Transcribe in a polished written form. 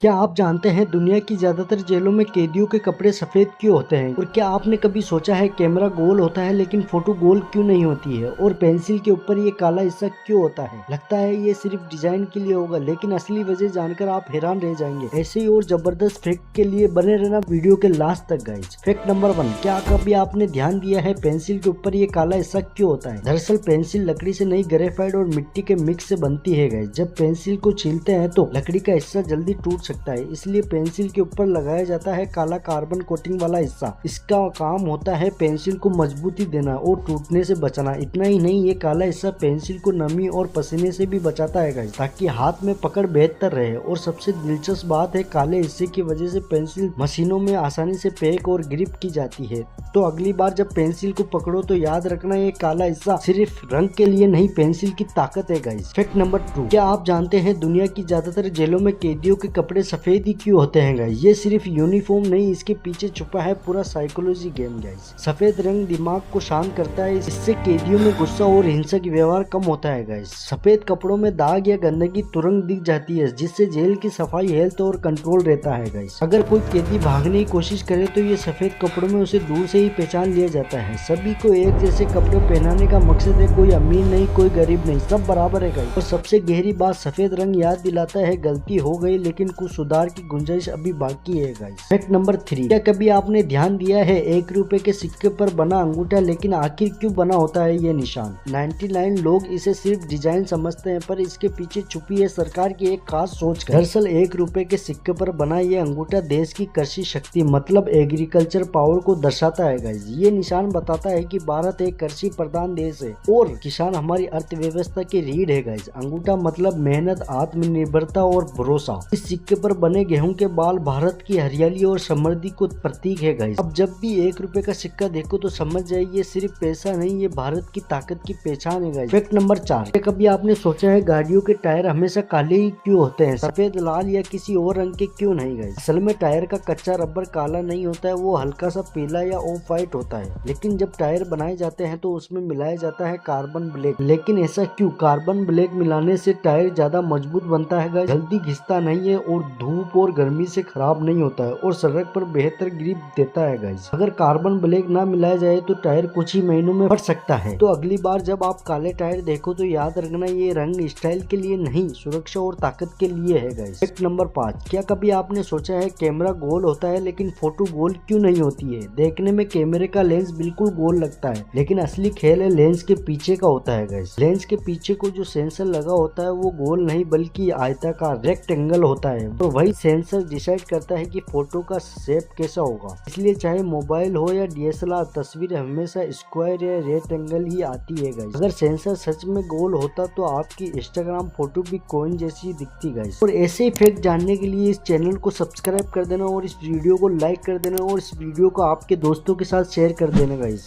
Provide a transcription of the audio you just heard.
क्या आप जानते हैं दुनिया की ज्यादातर जेलों में कैदियों के कपड़े सफेद क्यों होते हैं? और क्या आपने कभी सोचा है कैमरा गोल होता है लेकिन फोटो गोल क्यों नहीं होती है? और पेंसिल के ऊपर ये काला हिस्सा क्यों होता है? लगता है ये सिर्फ डिजाइन के लिए होगा, लेकिन असली वजह जानकर आप हैरान रह जाएंगे। ऐसे ही और जबरदस्त फैक्ट के लिए बने रहना वीडियो के लास्ट तक गाइस। फैक्ट नंबर 1, क्या कभी आपने ध्यान दिया है पेंसिल के ऊपर ये काला हिस्सा क्यों होता है? दरअसल पेंसिल लकड़ी से नहीं, ग्रेफाइट और मिट्टी के मिक्स से बनती है गाइस। जब पेंसिल को छीलते हैं तो लकड़ी का हिस्सा जल्दी टूट सकता है, इसलिए पेंसिल के ऊपर लगाया जाता है काला कार्बन कोटिंग वाला हिस्सा। इसका काम होता है पेंसिल को मजबूती देना और टूटने से बचाना। इतना ही नहीं, ये काला हिस्सा पेंसिल को नमी और पसीने से भी बचाता है गाइस, ताकि हाथ में पकड़ बेहतर रहे। और सबसे दिलचस्प बात है, काले हिस्से की वजह से पेंसिल मशीनों में आसानी से पैक और ग्रिप की जाती है। तो अगली बार जब पेंसिल को पकड़ो तो याद रखना, ये काला हिस्सा सिर्फ रंग के लिए नहीं, पेंसिल की ताकत है गाइस। फैक्ट नंबर 2, क्या आप जानते हैं दुनिया की ज्यादातर जेलों में कैदियों के कपड़े सफेद ही क्यों होते हैं गाइस? ये सिर्फ यूनिफॉर्म नहीं, इसके पीछे छुपा है पूरा साइकोलॉजी गेम गाइस। सफेद रंग दिमाग को शांत करता है, इससे कैदियों में गुस्सा और हिंसक व्यवहार कम होता है गाइस। सफेद कपड़ों में दाग या गंदगी तुरंत दिख जाती है, जिससे जेल की सफाई, हेल्थ और कंट्रोल रहता है गाइस। अगर कोई कैदी भागने की कोशिश करे तो ये सफेद कपड़ों में उसे दूर से ही पहचान लिया जाता है। सभी को एक जैसे कपड़े पहनाने का मकसद है, कोई अमीर नहीं, कोई गरीब नहीं, सब बराबर है गाइस। और सबसे गहरी बात, सफेद रंग याद दिलाता है गलती हो गई लेकिन कुछ सुधार की गुंजाइश अभी बाकी है गाइस। फैक्ट नंबर 3, क्या कभी आपने ध्यान दिया है 1 रुपए के सिक्के पर बना अंगूठा लेकिन आखिर क्यों बना होता है ये निशान? 99 लोग इसे सिर्फ डिजाइन समझते हैं, पर इसके पीछे छुपी है सरकार की एक खास सोच। दरअसल 1 रुपए के सिक्के पर बना ये अंगूठा देश की कृषि शक्ति मतलब एग्रीकल्चर पावर को दर्शाता है गाइस। ये निशान बताता है कि भारत एक कृषि प्रधान देश है और किसान हमारी अर्थव्यवस्था की रीढ़ है गाइस। अंगूठा मतलब मेहनत, आत्मनिर्भरता और भरोसा। इस सिक्के पर बने गेहूं के बाल भारत की हरियाली और समृद्धि को प्रतीक है गाइस। अब जब भी 1 रुपए का सिक्का देखो तो समझ जाइए ये सिर्फ पैसा नहीं, ये भारत की ताकत की पहचान है गाइस। फैक्ट नंबर 4, क्या कभी आपने सोचा है गाड़ियों के टायर हमेशा काले ही क्यों होते हैं? सफेद, लाल या किसी और रंग के क्यों नहीं गाइस? असल में टायर का कच्चा रबर काला नहीं होता है, वो हल्का सा पीला या ऑफ व्हाइट होता है। लेकिन जब टायर बनाए जाते हैं तो उसमें मिलाया जाता है कार्बन ब्लैक। लेकिन ऐसा क्यों? कार्बन ब्लैक मिलाने से टायर ज्यादा मजबूत बनता है गाइस, जल्दी घिसता नहीं है और धूप और गर्मी से खराब नहीं होता है और सड़क पर बेहतर ग्रिप देता है गाइस। अगर कार्बन ब्लैक ना मिलाया जाए तो टायर कुछ ही महीनों में फट सकता है। तो अगली बार जब आप काले टायर देखो तो याद रखना, ये रंग स्टाइल के लिए नहीं, सुरक्षा और ताकत के लिए है गाइस। फैक्ट नंबर 5, क्या कभी आपने सोचा है कैमरा गोल होता है लेकिन फोटो गोल क्यों नहीं होती है? देखने में कैमरे का लेंस बिल्कुल गोल लगता है, लेकिन असली खेल है लेंस के पीछे का होता है गाइस। लेंस के पीछे को जो सेंसर लगा होता है वो गोल नहीं बल्कि आयताकार रेक्टेंगल होता है, तो वही सेंसर डिसाइड करता है कि फोटो का शेप कैसा होगा। इसलिए चाहे मोबाइल हो या डीएसएलआर, तस्वीर हमेशा स्क्वायर या रेक्टेंगल ही आती है गाइस। अगर सेंसर सच में गोल होता तो आपकी इंस्टाग्राम फोटो भी कॉइन जैसी दिखती गाइस। और ऐसे ही फैक्ट जानने के लिए इस चैनल को सब्सक्राइब कर देना और इस वीडियो को लाइक कर देना और इस वीडियो को आपके दोस्तों के साथ शेयर कर देना गाइस।